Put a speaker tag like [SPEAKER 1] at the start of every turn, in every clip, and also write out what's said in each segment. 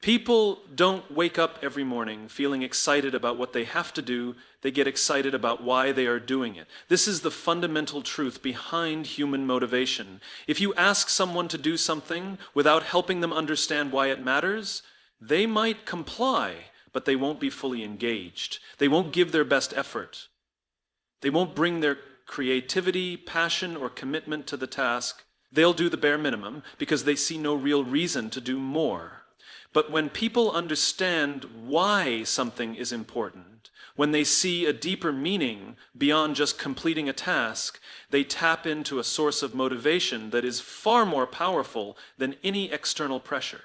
[SPEAKER 1] People don't wake up every morning feeling excited about what they have to do. They get excited about why they are doing it. This is the fundamental truth behind human motivation. If you ask someone to do something without helping them understand why it matters, they might comply, but they won't be fully engaged. They won't give their best effort. They won't bring their creativity, passion, or commitment to the task. They'll do the bare minimum because they see no real reason to do more. But when people understand why something is important, when they see a deeper meaning beyond just completing a task, they tap into a source of motivation that is far more powerful than any external pressure.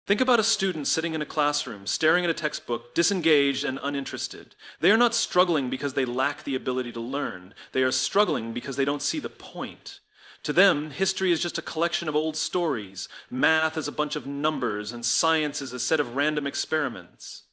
[SPEAKER 1] Think about a student sitting in a classroom, staring at a textbook, disengaged and uninterested. They are not struggling because they lack the ability to learn. They are struggling because they don't see the point. To them, history is just a collection of old stories. Math is a bunch of numbers, and science is a set of random experiments.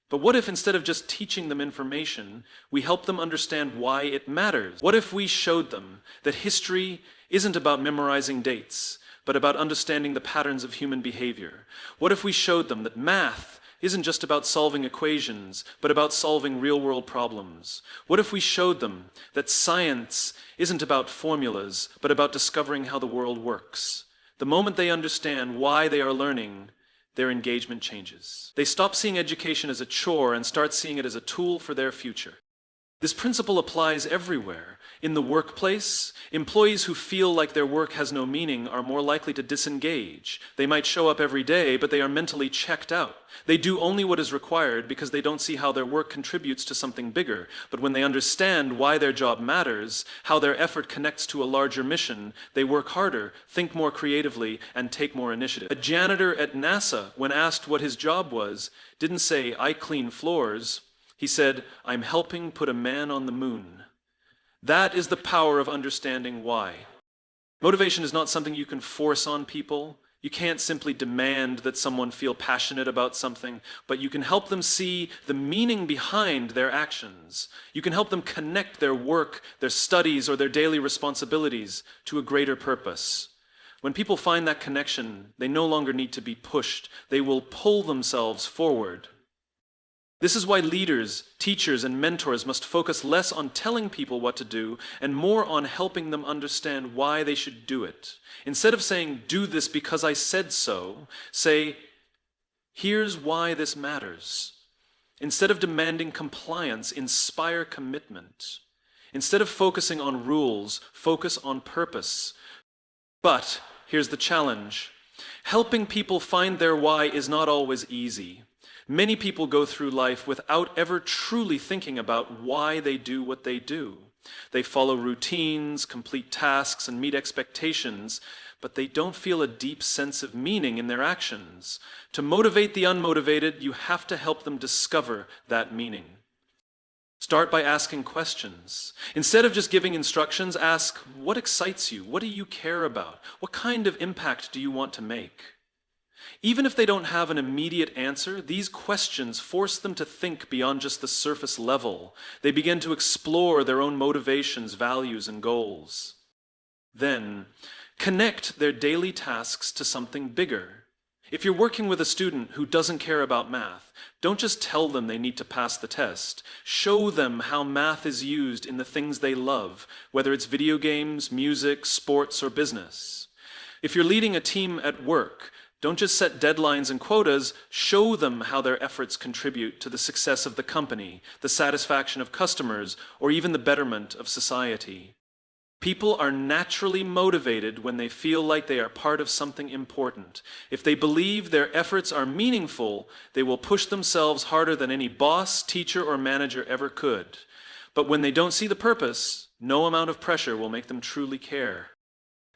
[SPEAKER 1] But what if instead of just teaching them information, we help them understand why it matters? What if we showed them that history isn't about memorizing dates, but about understanding the patterns of human behavior? What if we showed them that math isn't just about solving equations, but about solving real-world problems? What if we showed them that science isn't about formulas, but about discovering how the world works? The moment they understand why they are learning, their engagement changes. They stop seeing education as a chore and start seeing it as a tool for their future. This principle applies everywhere. In the workplace, employees who feel like their work has no meaning are more likely to disengage. They might show up every day, but they are mentally checked out. They do only what is required because they don't see how their work contributes to something bigger. But when they understand why their job matters, how their effort connects to a larger mission, they work harder, think more creatively, and take more initiative. A janitor at NASA, when asked what his job was, didn't say, "I clean floors." He said, "I'm helping put a man on the moon." That is the power of understanding why. Motivation is not something you can force on people. You can't simply demand that someone feel passionate about something, but you can help them see the meaning behind their actions. You can help them connect their work, their studies, or their daily responsibilities to a greater purpose. When people find that connection, they no longer need to be pushed. They will pull themselves forward. This is why leaders, teachers, and mentors must focus less on telling people what to do and more on helping them understand why they should do it. Instead of saying, "Do this because I said so," say, "Here's why this matters." Instead of demanding compliance, inspire commitment. Instead of focusing on rules, focus on purpose. But here's the challenge. Helping people find their why is not always easy. Many people go through life without ever truly thinking about why they do what they do. They follow routines, complete tasks, and meet expectations, but they don't feel a deep sense of meaning in their actions. To motivate the unmotivated, you have to help them discover that meaning. Start by asking questions. Instead of just giving instructions, ask, what excites you? What do you care about? What kind of impact do you want to make? Even if they don't have an immediate answer, these questions force them to think beyond just the surface level. They begin to explore their own motivations, values, and goals. Then, connect their daily tasks to something bigger. If you're working with a student who doesn't care about math, don't just tell them they need to pass the test. Show them how math is used in the things they love, whether it's video games, music, sports, or business. If you're leading a team at work, don't just set deadlines and quotas, show them how their efforts contribute to the success of the company, the satisfaction of customers, or even the betterment of society. People are naturally motivated when they feel like they are part of something important. If they believe their efforts are meaningful, they will push themselves harder than any boss, teacher, or manager ever could. But when they don't see the purpose, no amount of pressure will make them truly care.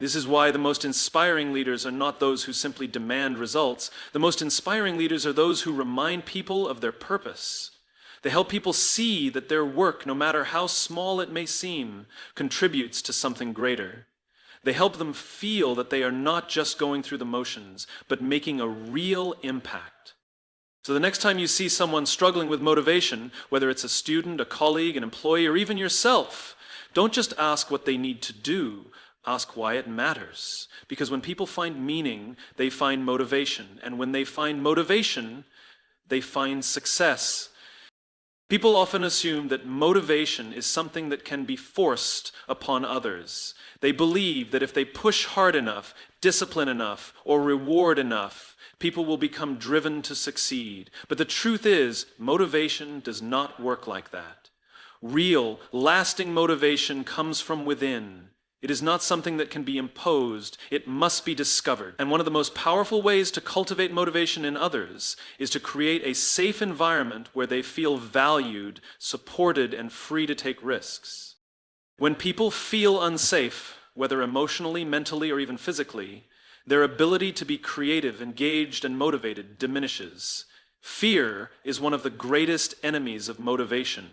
[SPEAKER 1] This is why the most inspiring leaders are not those who simply demand results. The most inspiring leaders are those who remind people of their purpose. They help people see that their work, no matter how small it may seem, contributes to something greater. They help them feel that they are not just going through the motions, but making a real impact. So the next time you see someone struggling with motivation, whether it's a student, a colleague, an employee, or even yourself, don't just ask what they need to do, Ask why it matters. Because when people find meaning, they find motivation. And when they find motivation, they find success. People often assume that motivation is something that can be forced upon others. They believe that if they push hard enough, discipline enough, or reward enough, people will become driven to succeed. But the truth is, motivation does not work like that. Real, lasting motivation comes from within. It is not something that can be imposed. It must be discovered. And one of the most powerful ways to cultivate motivation in others is to create a safe environment where they feel valued, supported, and free to take risks. When people feel unsafe, whether emotionally, mentally, or even physically, their ability to be creative, engaged, and motivated diminishes. Fear is one of the greatest enemies of motivation.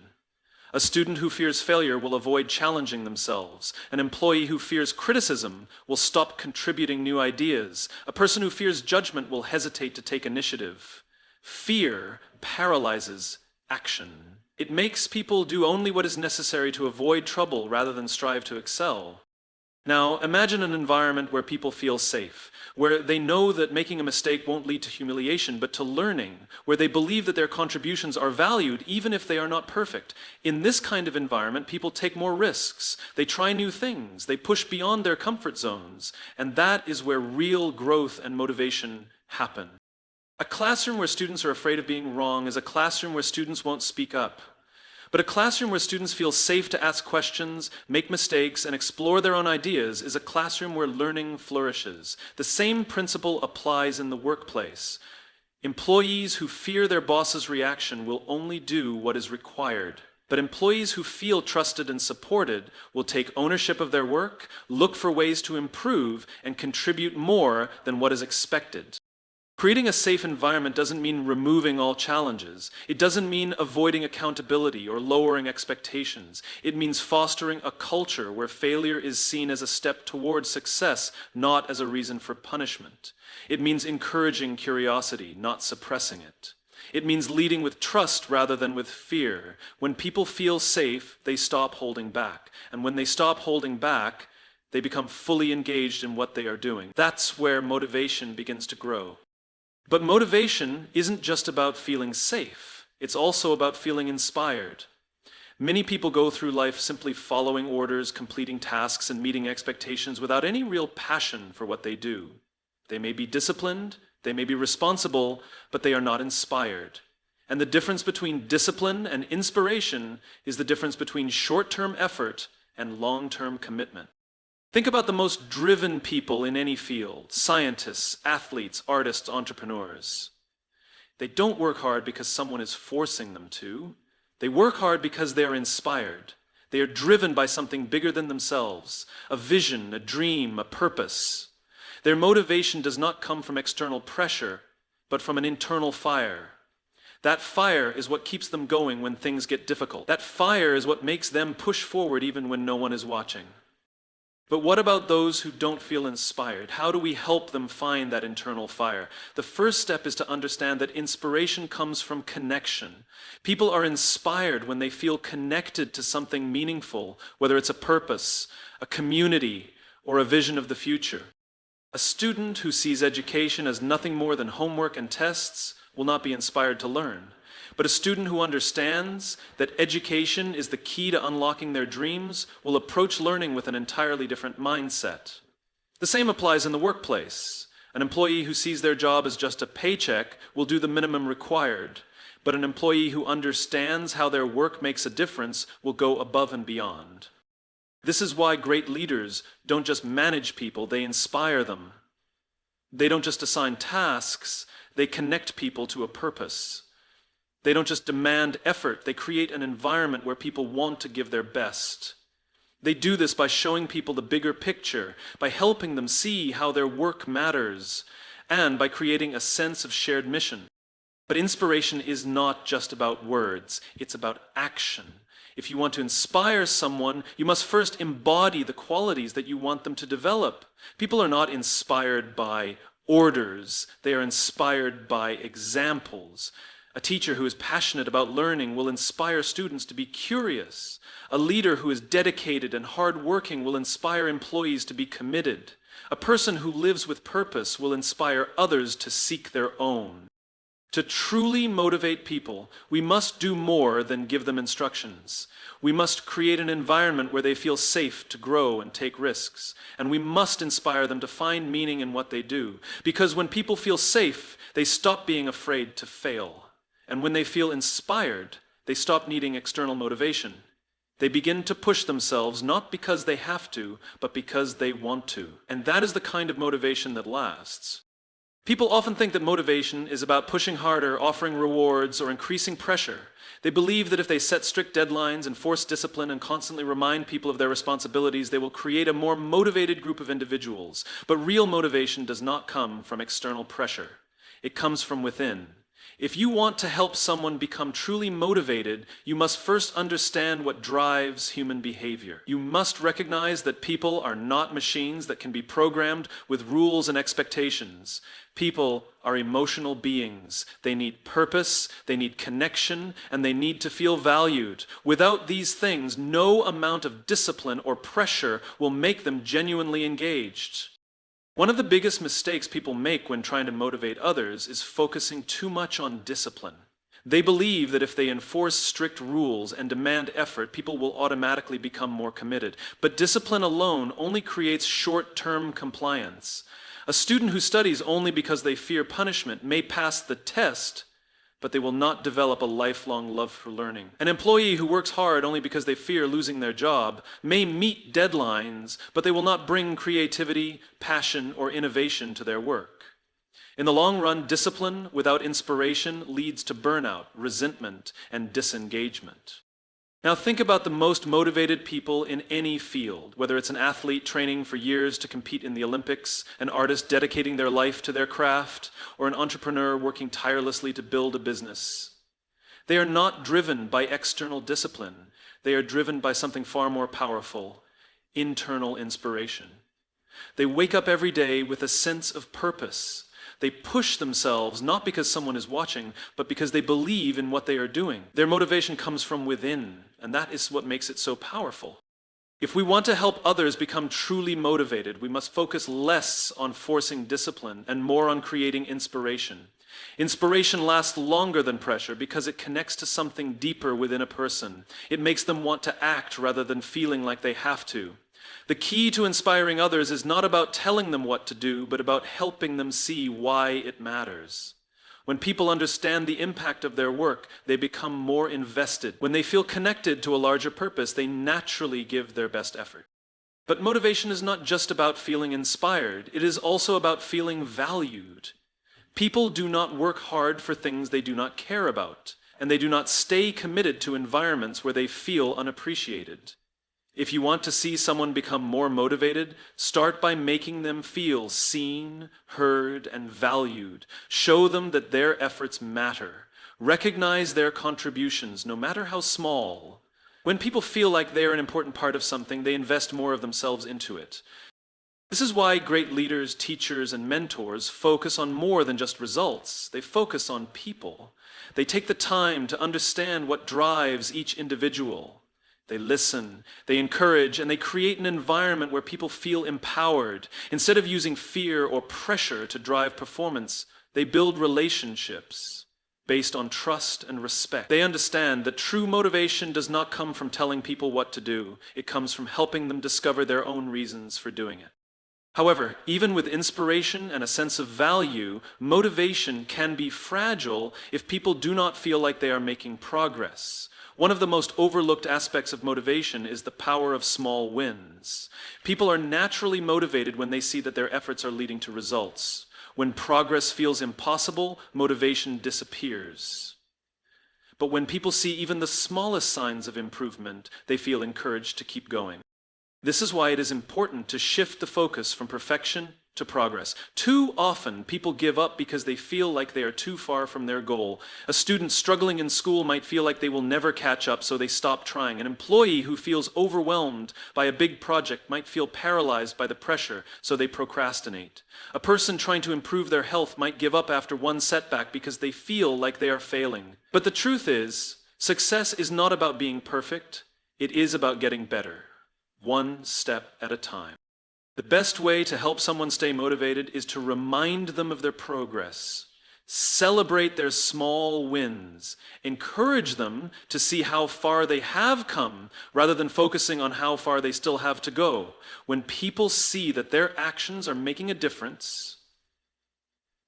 [SPEAKER 1] A student who fears failure will avoid challenging themselves. An employee who fears criticism will stop contributing new ideas. A person who fears judgment will hesitate to take initiative. Fear paralyzes action. It makes people do only what is necessary to avoid trouble rather than strive to excel. Now, imagine an environment where people feel safe, where they know that making a mistake won't lead to humiliation, but to learning, where they believe that their contributions are valued even if they are not perfect. In this kind of environment, people take more risks, they try new things, they push beyond their comfort zones, and that is where real growth and motivation happen. A classroom where students are afraid of being wrong is a classroom where students won't speak up. But a classroom where students feel safe to ask questions, make mistakes, and explore their own ideas is a classroom where learning flourishes. The same principle applies in the workplace. Employees who fear their boss's reaction will only do what is required. But employees who feel trusted and supported will take ownership of their work, look for ways to improve, and contribute more than what is expected. Creating a safe environment doesn't mean removing all challenges. It doesn't mean avoiding accountability or lowering expectations. It means fostering a culture where failure is seen as a step toward success, not as a reason for punishment. It means encouraging curiosity, not suppressing it. It means leading with trust rather than with fear. When people feel safe, they stop holding back. And when they stop holding back, they become fully engaged in what they are doing. That's where motivation begins to grow. But motivation isn't just about feeling safe. It's also about feeling inspired. Many people go through life simply following orders, completing tasks, and meeting expectations without any real passion for what they do. They may be disciplined, they may be responsible, but they are not inspired. And the difference between discipline and inspiration is the difference between short-term effort and long-term commitment. Think about the most driven people in any field: scientists, athletes, artists, entrepreneurs. They don't work hard because someone is forcing them to. They work hard because they are inspired. They are driven by something bigger than themselves, a vision, a dream, a purpose. Their motivation does not come from external pressure, but from an internal fire. That fire is what keeps them going when things get difficult. That fire is what makes them push forward even when no one is watching. But what about those who don't feel inspired? How do we help them find that internal fire? The first step is to understand that inspiration comes from connection. People are inspired when they feel connected to something meaningful, whether it's a purpose, a community, or a vision of the future. A student who sees education as nothing more than homework and tests will not be inspired to learn. But a student who understands that education is the key to unlocking their dreams will approach learning with an entirely different mindset. The same applies in the workplace. An employee who sees their job as just a paycheck will do the minimum required. But an employee who understands how their work makes a difference will go above and beyond. This is why great leaders don't just manage people, they inspire them. They don't just assign tasks, they connect people to a purpose. They don't just demand effort, they create an environment where people want to give their best. They do this by showing people the bigger picture, by helping them see how their work matters, and by creating a sense of shared mission. But inspiration is not just about words, it's about action. If you want to inspire someone, you must first embody the qualities that you want them to develop. People are not inspired by orders, they are inspired by examples. A A teacher who is passionate about learning will inspire students to be curious. A leader who is dedicated and hardworking will inspire employees to be committed. A person who lives with purpose will inspire others to seek their own. To truly motivate people, we must do more than give them instructions. We must create an environment where they feel safe to grow and take risks. And we must inspire them to find meaning in what they do. Because when people feel safe, they stop being afraid to fail. And when they feel inspired, they stop needing external motivation. They begin to push themselves not because they have to, but because they want to. And that is the kind of motivation that lasts. People often think that motivation is about pushing harder, offering rewards, or increasing pressure. They believe that if they set strict deadlines, enforce discipline, and constantly remind people of their responsibilities, they will create a more motivated group of individuals. But real motivation does not come from external pressure. It comes from within. If you want to help someone become truly motivated, you must first understand what drives human behavior. You must recognize that people are not machines that can be programmed with rules and expectations. People are emotional beings. They need purpose, they need connection, and they need to feel valued. Without these things, no amount of discipline or pressure will make them genuinely engaged. One of the biggest mistakes people make when trying to motivate others is focusing too much on discipline. They believe that if they enforce strict rules and demand effort, people will automatically become more committed. But discipline alone only creates short-term compliance. A student who studies only because they fear punishment may pass the test, but they will not develop a lifelong love for learning. An employee who works hard only because they fear losing their job may meet deadlines, but they will not bring creativity, passion, or innovation to their work. In the long run, discipline without inspiration leads to burnout, resentment, and disengagement. Now think about the most motivated people in any field, whether it's an athlete training for years to compete in the Olympics, an artist dedicating their life to their craft, or an entrepreneur working tirelessly to build a business. They are not driven by external discipline. They are driven by something far more powerful, internal inspiration. They wake up every day with a sense of purpose. They push themselves not because someone is watching, but because they believe in what they are doing. Their motivation comes from within, and that is what makes it so powerful. If we want to help others become truly motivated, we must focus less on forcing discipline and more on creating inspiration. Inspiration lasts longer than pressure because it connects to something deeper within a person. It makes them want to act rather than feeling like they have to. The key to inspiring others is not about telling them what to do, but about helping them see why it matters. When people understand the impact of their work, they become more invested. When they feel connected to a larger purpose, they naturally give their best effort. But motivation is not just about feeling inspired. It is also about feeling valued. People do not work hard for things they do not care about, and they do not stay committed to environments where they feel unappreciated. If you want to see someone become more motivated, start by making them feel seen, heard, and valued. Show them that their efforts matter. Recognize their contributions, no matter how small. When people feel like they are an important part of something, they invest more of themselves into it. This is why great leaders, teachers, and mentors focus on more than just results. They focus on people. They take the time to understand what drives each individual. They listen, they encourage, and they create an environment where people feel empowered. Instead of using fear or pressure to drive performance, they build relationships based on trust and respect. They understand that true motivation does not come from telling people what to do. It comes from helping them discover their own reasons for doing it. However, even with inspiration and a sense of value, motivation can be fragile if people do not feel like they are making progress. One of the most overlooked aspects of motivation is the power of small wins. People are naturally motivated when they see that their efforts are leading to results. When progress feels impossible, motivation disappears. But when people see even the smallest signs of improvement, they feel encouraged to keep going. This is why it is important to shift the focus from perfection to progress. Too often, people give up because they feel like they are too far from their goal. A student struggling in school might feel like they will never catch up, so they stop trying. An employee who feels overwhelmed by a big project might feel paralyzed by the pressure, so they procrastinate. A person trying to improve their health might give up after one setback because they feel like they are failing. But the truth is, success is not about being perfect. It is about getting better, one step at a time. The best way to help someone stay motivated is to remind them of their progress. Celebrate their small wins. Encourage them to see how far they have come rather than focusing on how far they still have to go. When people see that their actions are making a difference,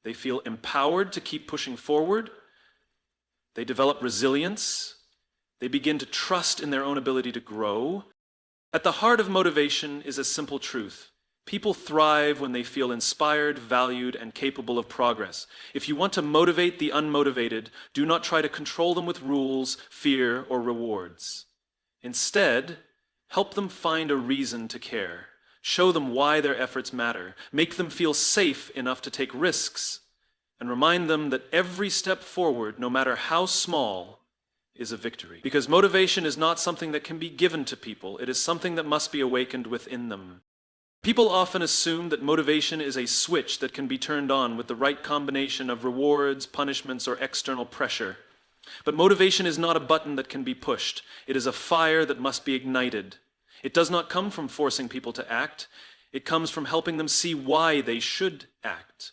[SPEAKER 1] they feel empowered to keep pushing forward. They develop resilience. They begin to trust in their own ability to grow. At the heart of motivation is a simple truth. People thrive when they feel inspired, valued, and capable of progress. If you want to motivate the unmotivated, do not try to control them with rules, fear, or rewards. Instead, help them find a reason to care. Show them why their efforts matter. Make them feel safe enough to take risks. And remind them that every step forward, no matter how small, is a victory. Because motivation is not something that can be given to people. It is something that must be awakened within them. People often assume that motivation is a switch that can be turned on with the right combination of rewards, punishments, or external pressure. But motivation is not a button that can be pushed. It is a fire that must be ignited. It does not come from forcing people to act. It comes from helping them see why they should act.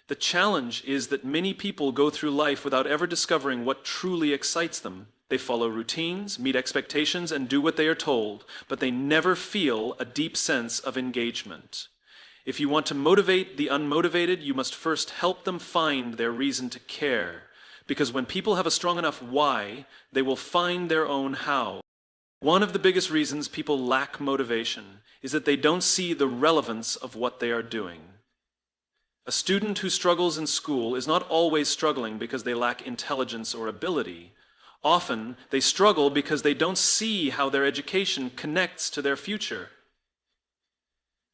[SPEAKER 1] The challenge is that many people go through life without ever discovering what truly excites them. They follow routines, meet expectations, and do what they are told, but they never feel a deep sense of engagement. If you want to motivate the unmotivated, you must first help them find their reason to care. Because when people have a strong enough why, they will find their own how. One of the biggest reasons people lack motivation is that they don't see the relevance of what they are doing. A student who struggles in school is not always struggling because they lack intelligence or ability. Often, they struggle because they don't see how their education connects to their future.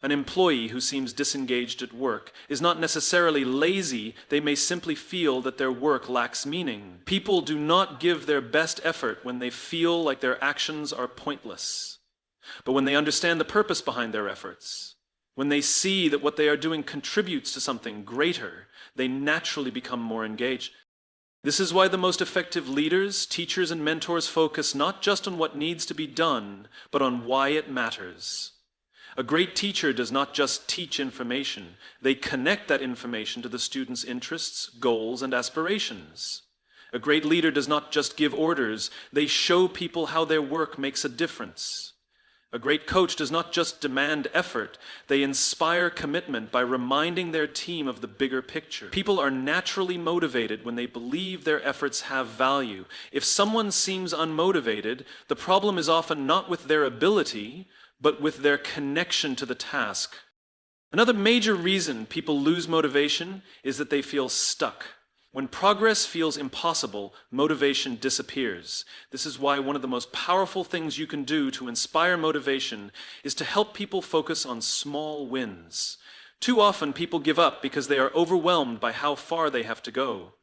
[SPEAKER 1] An employee who seems disengaged at work is not necessarily lazy. They may simply feel that their work lacks meaning. People do not give their best effort when they feel like their actions are pointless. But when they understand the purpose behind their efforts, when they see that what they are doing contributes to something greater, they naturally become more engaged. This is why the most effective leaders, teachers, and mentors focus not just on what needs to be done, but on why it matters. A great teacher does not just teach information. They connect that information to the student's interests, goals, and aspirations. A great leader does not just give orders. They show people how their work makes a difference. A great coach does not just demand effort. They inspire commitment by reminding their team of the bigger picture. People are naturally motivated when they believe their efforts have value. If someone seems unmotivated, the problem is often not with their ability, but with their connection to the task. Another major reason people lose motivation is that they feel stuck. When progress feels impossible, motivation disappears. This is why one of the most powerful things you can do to inspire motivation is to help people focus on small wins. Too often, people give up because they are overwhelmed by how far they have to go.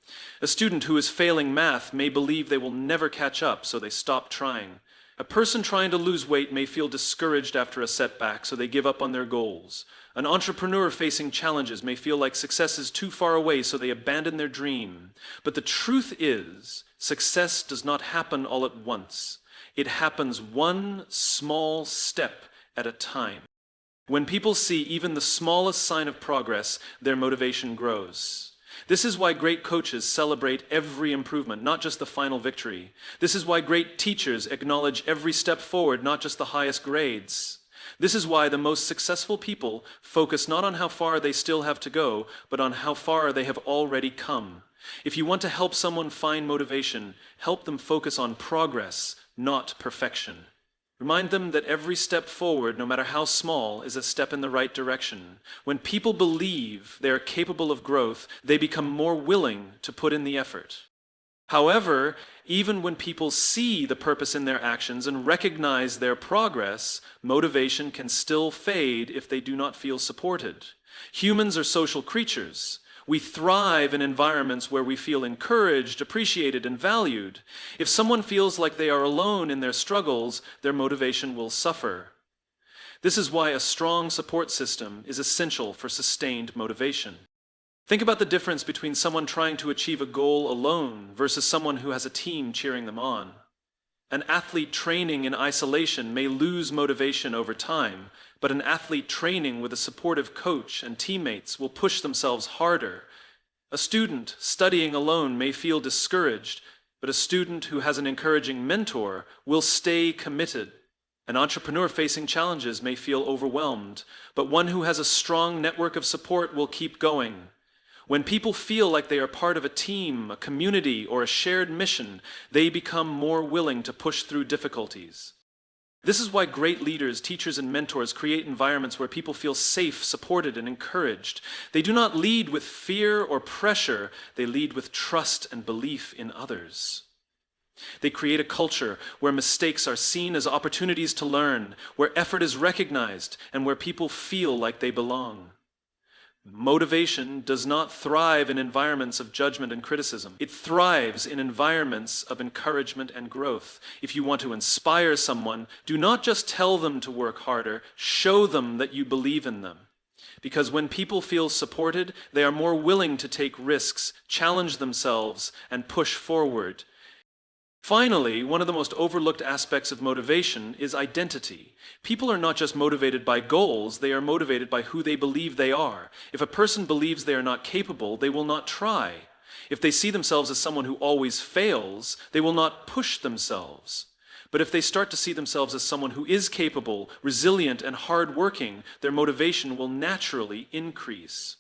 [SPEAKER 1] A student who is failing math may believe they will never catch up, so they stop trying. A person trying to lose weight may feel discouraged after a setback, so they give up on their goals. An entrepreneur facing challenges may feel like success is too far away, so they abandon their dream. But the truth is, success does not happen all at once. It happens one small step at a time. When people see even the smallest sign of progress, their motivation grows. This is why great coaches celebrate every improvement, not just the final victory. This is why great teachers acknowledge every step forward, not just the highest grades. This is why the most successful people focus not on how far they still have to go, but on how far they have already come. If you want to help someone find motivation, help them focus on progress, not perfection. Remind them that every step forward, no matter how small, is a step in the right direction. When people believe they are capable of growth, they become more willing to put in the effort. However, even when people see the purpose in their actions and recognize their progress, motivation can still fade if they do not feel supported. Humans are social creatures. We thrive in environments where we feel encouraged, appreciated, and valued. If someone feels like they are alone in their struggles, their motivation will suffer. This is why a strong support system is essential for sustained motivation. Think about the difference between someone trying to achieve a goal alone versus someone who has a team cheering them on. An athlete training in isolation may lose motivation over time, but an athlete training with a supportive coach and teammates will push themselves harder. A student studying alone may feel discouraged, but a student who has an encouraging mentor will stay committed. An entrepreneur facing challenges may feel overwhelmed, but one who has a strong network of support will keep going. When people feel like they are part of a team, a community, or a shared mission, they become more willing to push through difficulties. This is why great leaders, teachers, and mentors create environments where people feel safe, supported, and encouraged. They do not lead with fear or pressure, they lead with trust and belief in others. They create a culture where mistakes are seen as opportunities to learn, where effort is recognized, and where people feel like they belong. Motivation does not thrive in environments of judgment and criticism. It thrives in environments of encouragement and growth. If you want to inspire someone, do not just tell them to work harder, show them that you believe in them. Because when people feel supported, they are more willing to take risks, challenge themselves, and push forward. Finally, one of the most overlooked aspects of motivation is identity. People are not just motivated by goals, they are motivated by who they believe they are. If a person believes they are not capable, they will not try. If they see themselves as someone who always fails, they will not push themselves. But if they start to see themselves as someone who is capable, resilient, and hardworking, their motivation will naturally increase.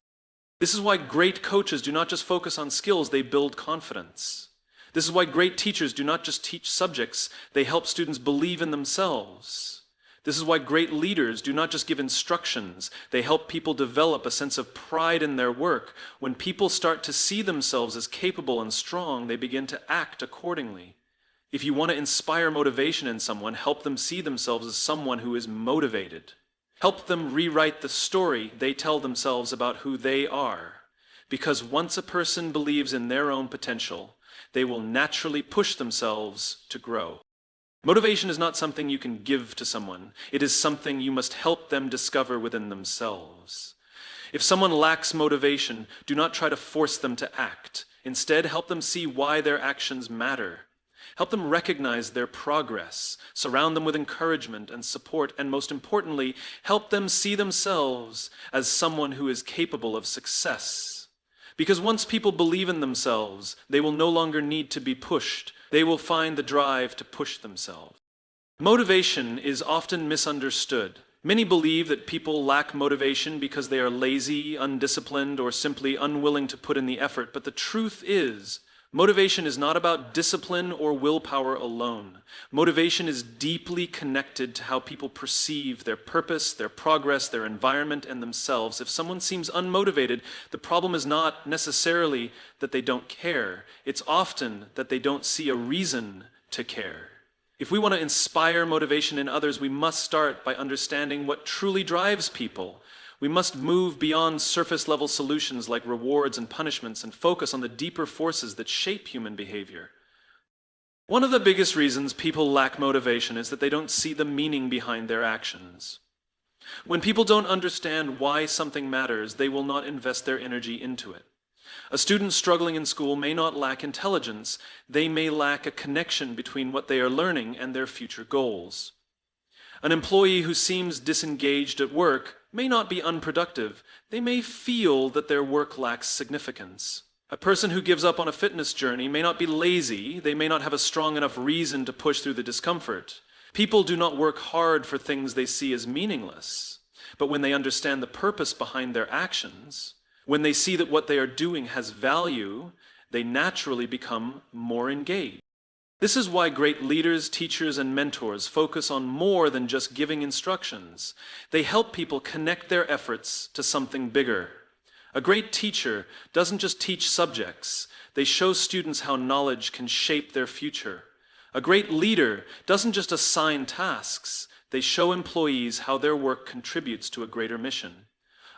[SPEAKER 1] This is why great coaches do not just focus on skills, they build confidence. This is why great teachers do not just teach subjects, they help students believe in themselves. This is why great leaders do not just give instructions, they help people develop a sense of pride in their work. When people start to see themselves as capable and strong, they begin to act accordingly. If you want to inspire motivation in someone, help them see themselves as someone who is motivated. Help them rewrite the story they tell themselves about who they are. Because once a person believes in their own potential, they will naturally push themselves to grow. Motivation is not something you can give to someone. It is something you must help them discover within themselves. If someone lacks motivation, do not try to force them to act. Instead, help them see why their actions matter. Help them recognize their progress. Surround them with encouragement and support, and most importantly, help them see themselves as someone who is capable of success. Because once people believe in themselves, they will no longer need to be pushed. They will find the drive to push themselves. Motivation is often misunderstood. Many believe that people lack motivation because they are lazy, undisciplined, or simply unwilling to put in the effort. But the truth is, motivation is not about discipline or willpower alone. Motivation is deeply connected to how people perceive their purpose, their progress, their environment, and themselves. If someone seems unmotivated, the problem is not necessarily that they don't care. It's often that they don't see a reason to care. If we want to inspire motivation in others, we must start by understanding what truly drives people. We must move beyond surface-level solutions like rewards and punishments and focus on the deeper forces that shape human behavior. One of the biggest reasons people lack motivation is that they don't see the meaning behind their actions. When people don't understand why something matters, they will not invest their energy into it. A student struggling in school may not lack intelligence, they may lack a connection between what they are learning and their future goals. An employee who seems disengaged at work may not be unproductive. They may feel that their work lacks significance. A person who gives up on a fitness journey may not be lazy. They may not have a strong enough reason to push through the discomfort. People do not work hard for things they see as meaningless. But when they understand the purpose behind their actions, when they see that what they are doing has value, they naturally become more engaged. This is why great leaders, teachers, and mentors focus on more than just giving instructions. They help people connect their efforts to something bigger. A great teacher doesn't just teach subjects. They show students how knowledge can shape their future. A great leader doesn't just assign tasks. They show employees how their work contributes to a greater mission.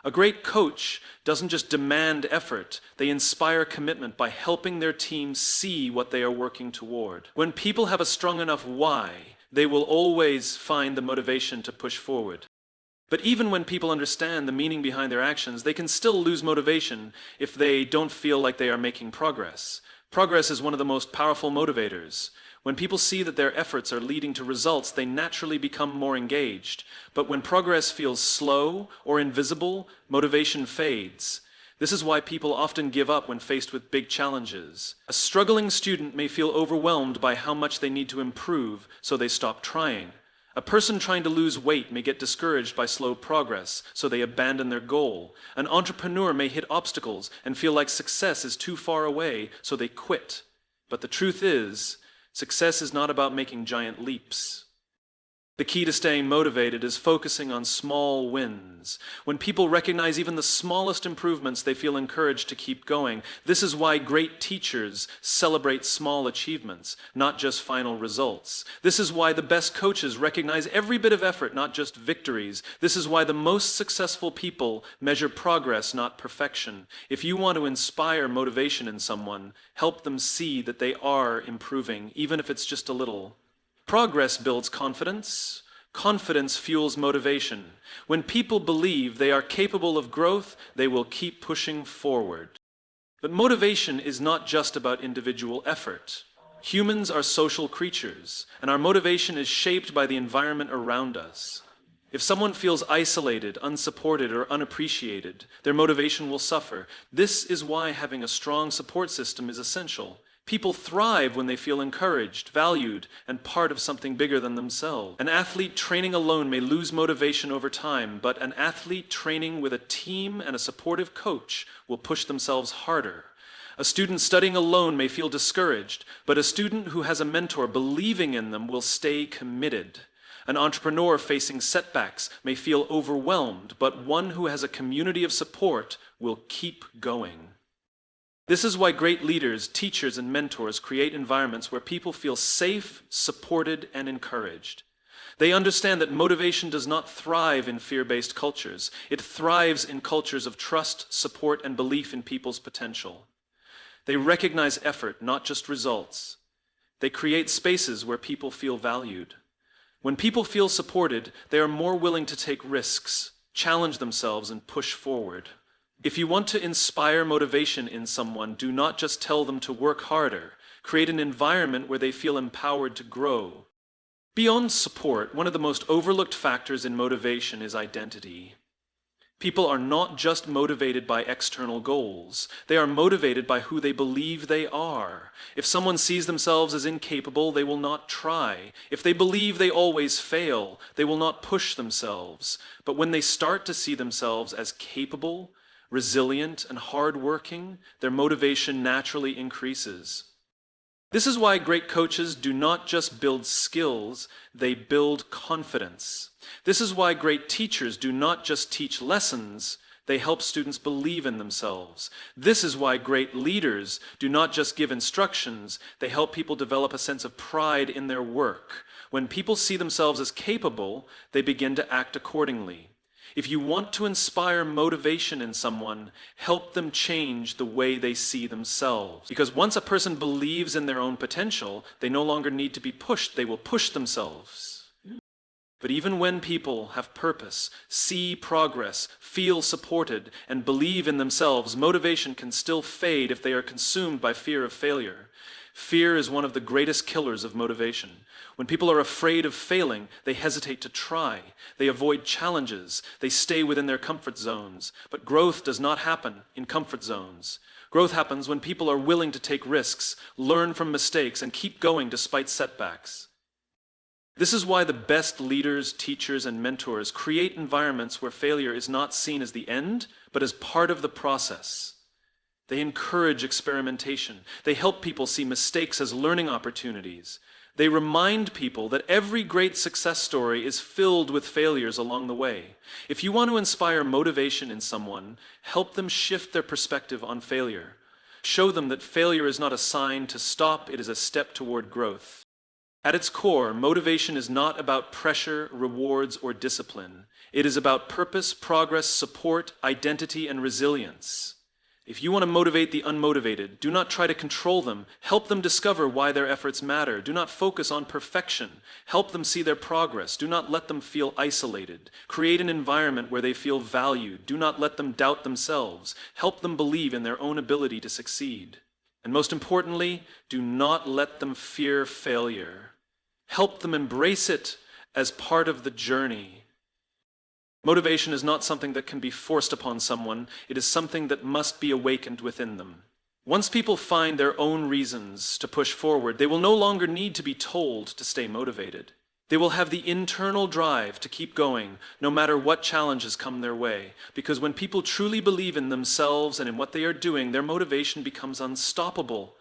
[SPEAKER 1] A great coach doesn't just demand effort, they inspire commitment by helping their team see what they are working toward. When people have a strong enough why, they will always find the motivation to push forward. But even when people understand the meaning behind their actions, they can still lose motivation if they don't feel like they are making progress. Progress is one of the most powerful motivators. When people see that their efforts are leading to results, they naturally become more engaged. But when progress feels slow or invisible, motivation fades. This is why people often give up when faced with big challenges. A struggling student may feel overwhelmed by how much they need to improve, so they stop trying. A person trying to lose weight may get discouraged by slow progress, so they abandon their goal. An entrepreneur may hit obstacles and feel like success is too far away, so they quit. But the truth is, success is not about making giant leaps. The key to staying motivated is focusing on small wins. When people recognize even the smallest improvements, they feel encouraged to keep going. This is why great teachers celebrate small achievements, not just final results. This is why the best coaches recognize every bit of effort, not just victories. This is why the most successful people measure progress, not perfection. If you want to inspire motivation in someone, help them see that they are improving, even if it's just a little. Progress builds confidence. Confidence fuels motivation. When people believe they are capable of growth, they will keep pushing forward. But motivation is not just about individual effort. Humans are social creatures, and our motivation is shaped by the environment around us. If someone feels isolated, unsupported, or unappreciated, their motivation will suffer. This is why having a strong support system is essential. People thrive when they feel encouraged, valued, and part of something bigger than themselves. An athlete training alone may lose motivation over time, but an athlete training with a team and a supportive coach will push themselves harder. A student studying alone may feel discouraged, but a student who has a mentor believing in them will stay committed. An entrepreneur facing setbacks may feel overwhelmed, but one who has a community of support will keep going. This is why great leaders, teachers, and mentors create environments where people feel safe, supported, and encouraged. They understand that motivation does not thrive in fear-based cultures. It thrives in cultures of trust, support, and belief in people's potential. They recognize effort, not just results. They create spaces where people feel valued. When people feel supported, they are more willing to take risks, challenge themselves, and push forward. If you want to inspire motivation in someone, do not just tell them to work harder. Create an environment where they feel empowered to grow. Beyond support, one of the most overlooked factors in motivation is identity. People are not just motivated by external goals. They are motivated by who they believe they are. If someone sees themselves as incapable, they will not try. If they believe they always fail, they will not push themselves. But when they start to see themselves as capable, resilient, and hardworking, their motivation naturally increases. This is why great coaches do not just build skills, they build confidence. This is why great teachers do not just teach lessons, they help students believe in themselves. This is why great leaders do not just give instructions, they help people develop a sense of pride in their work. When people see themselves as capable, they begin to act accordingly. If you want to inspire motivation in someone, help them change the way they see themselves. Because once a person believes in their own potential, they no longer need to be pushed, they will push themselves. But even when people have purpose, see progress, feel supported, and believe in themselves, motivation can still fade if they are consumed by fear of failure. Fear is one of the greatest killers of motivation. When people are afraid of failing, they hesitate to try. They avoid challenges. They stay within their comfort zones. But growth does not happen in comfort zones. Growth happens when people are willing to take risks, learn from mistakes, and keep going despite setbacks. This is why the best leaders, teachers, and mentors create environments where failure is not seen as the end, but as part of the process. They encourage experimentation. They help people see mistakes as learning opportunities. They remind people that every great success story is filled with failures along the way. If you want to inspire motivation in someone, help them shift their perspective on failure. Show them that failure is not a sign to stop, it is a step toward growth. At its core, motivation is not about pressure, rewards, or discipline. It is about purpose, progress, support, identity, and resilience. If you want to motivate the unmotivated, do not try to control them. Help them discover why their efforts matter. Do not focus on perfection. Help them see their progress. Do not let them feel isolated. Create an environment where they feel valued. Do not let them doubt themselves. Help them believe in their own ability to succeed. And most importantly, do not let them fear failure. Help them embrace it as part of the journey. Motivation is not something that can be forced upon someone. It is something that must be awakened within them. Once people find their own reasons to push forward, they will no longer need to be told to stay motivated. They will have the internal drive to keep going, no matter what challenges come their way. Because when people truly believe in themselves and in what they are doing, their motivation becomes unstoppable.